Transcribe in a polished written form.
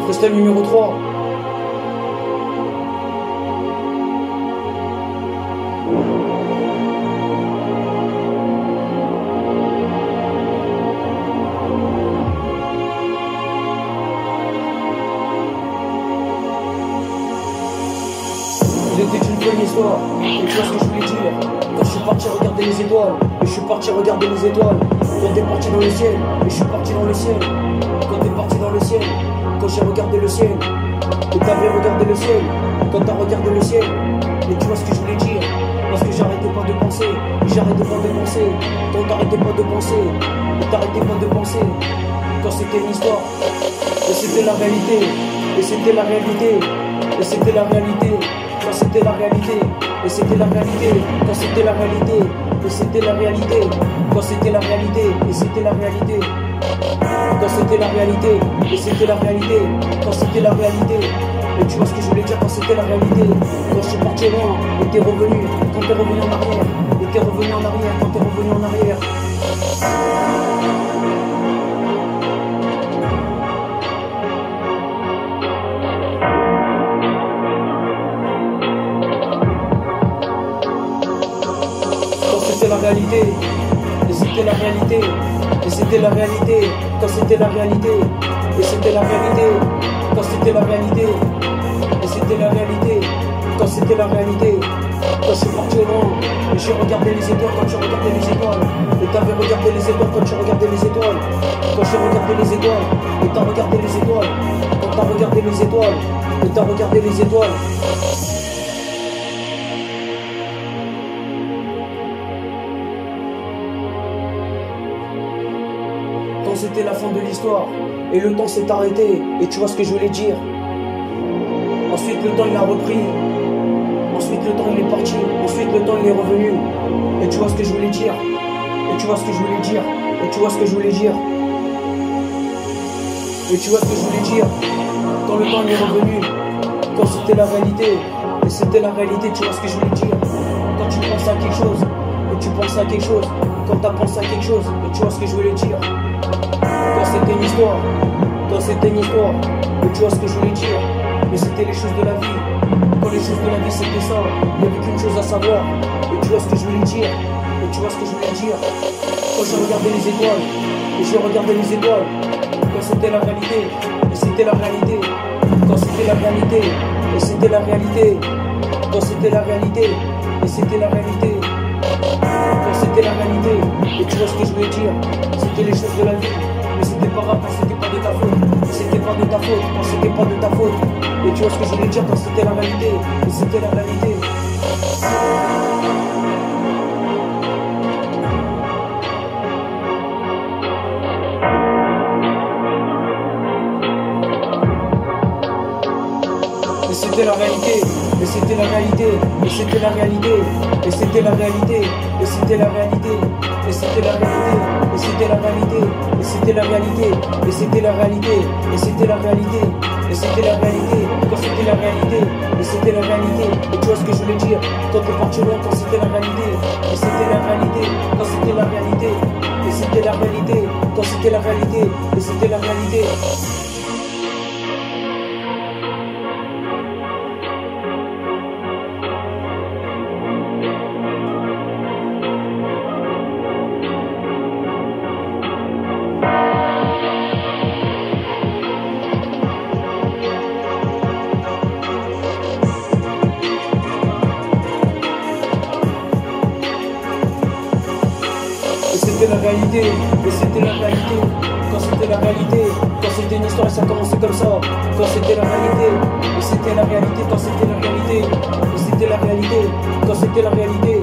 Freestyle numéro 3. Il était une bonne histoire, et tu vois ce que je voulais dire. Quand je suis parti regarder les étoiles, et je suis parti regarder les étoiles. Quand t'es parti dans le ciel, et je suis parti dans le ciel. Quand t'es parti dans le ciel, quand j'ai regardé le ciel, et t'avais regardé le ciel, quand t'as regardé le ciel. Et tu vois ce que je voulais dire, parce que j'arrêtais pas de penser, et j'arrêtais pas de penser. Quand t'arrêtais pas de penser, et t'arrêtais pas de penser. Quand c'était une histoire, et c'était la réalité, et c'était la réalité, et c'était la réalité. Quand c'était la réalité, et c'était la réalité, quand c'était la réalité, et c'était la réalité, quand c'était la réalité, et c'était la réalité, quand c'était la réalité, et c'était la réalité, quand c'était la réalité, et tu vois ce que je voulais dire quand c'était la réalité, quand je suis parti loin, et t'es revenu, quand t'es revenu en arrière, et t'es revenu en arrière, quand t'es revenu en arrière. C'était la réalité, et c'était la réalité, et c'était la réalité, quand c'était la réalité, et c'était la réalité, quand c'était la réalité, et c'était la réalité, quand c'était la réalité, quand je suis parti au loin, et j'ai regardé les étoiles quand tu regardais les étoiles, et t'avais regardé les étoiles quand tu regardais les étoiles, quand j'ai regardé les étoiles, et t'as regardé les étoiles, quand t'as regardé les étoiles, et t'as regardé les étoiles. C'était la fin de l'histoire, et le temps s'est arrêté, et tu vois ce que je voulais dire. Ensuite le temps il a repris, ensuite le temps il est parti, ensuite le temps il est revenu, et tu vois ce que je voulais dire, et tu vois ce que je voulais dire, et tu vois ce que je voulais dire, et tu vois ce que je voulais dire. Quand le temps il est revenu, quand c'était la réalité, et c'était la réalité, tu vois ce que je voulais dire. Quand tu penses à quelque chose, et tu penses à quelque chose, quand t'as pensé à quelque chose, et tu vois ce que je voulais dire. Quand c'était une histoire, quand c'était une histoire, et tu vois ce que je voulais dire, mais c'était les choses de la vie. Quand les choses de la vie c'était ça, il n'y avait qu'une chose à savoir, et tu vois ce que je voulais dire, et tu vois ce que je voulais dire. Quand j'ai regardé les étoiles, et j'ai regardé les étoiles, quand c'était la réalité, et c'était la réalité, quand c'était la réalité, et c'était la réalité, quand c'était la réalité, et c'était la réalité, quand c'était la réalité, et tu vois ce que je voulais dire, c'était les choses de la vie. Mais c'était pas grave quand c'était pas de ta faute, c'était pas de ta faute, quand c'était pas de ta faute. Et tu vois ce que je voulais dire quand c'était la réalité, et c'était la réalité. Et c'était la réalité, et c'était la réalité, et c'était la réalité, et c'était la réalité, et c'était la réalité, et c'était la réalité, et c'était la réalité, et c'était la réalité, et c'était la réalité, et c'était la réalité, et c'était la réalité, quand c'était la réalité, et c'était la réalité, et tu vois ce que je voulais dire, quand t'es parti loin, quand c'était la réalité, et c'était la réalité, quand c'était la réalité, et c'était la réalité, quand c'était la réalité, et c'était la réalité. C'était la réalité, et c'était la réalité, quand c'était la réalité, quand c'était une histoire et ça commençait comme ça, quand c'était la réalité, et c'était la réalité, quand c'était la réalité, et c'était la réalité, quand c'était la réalité.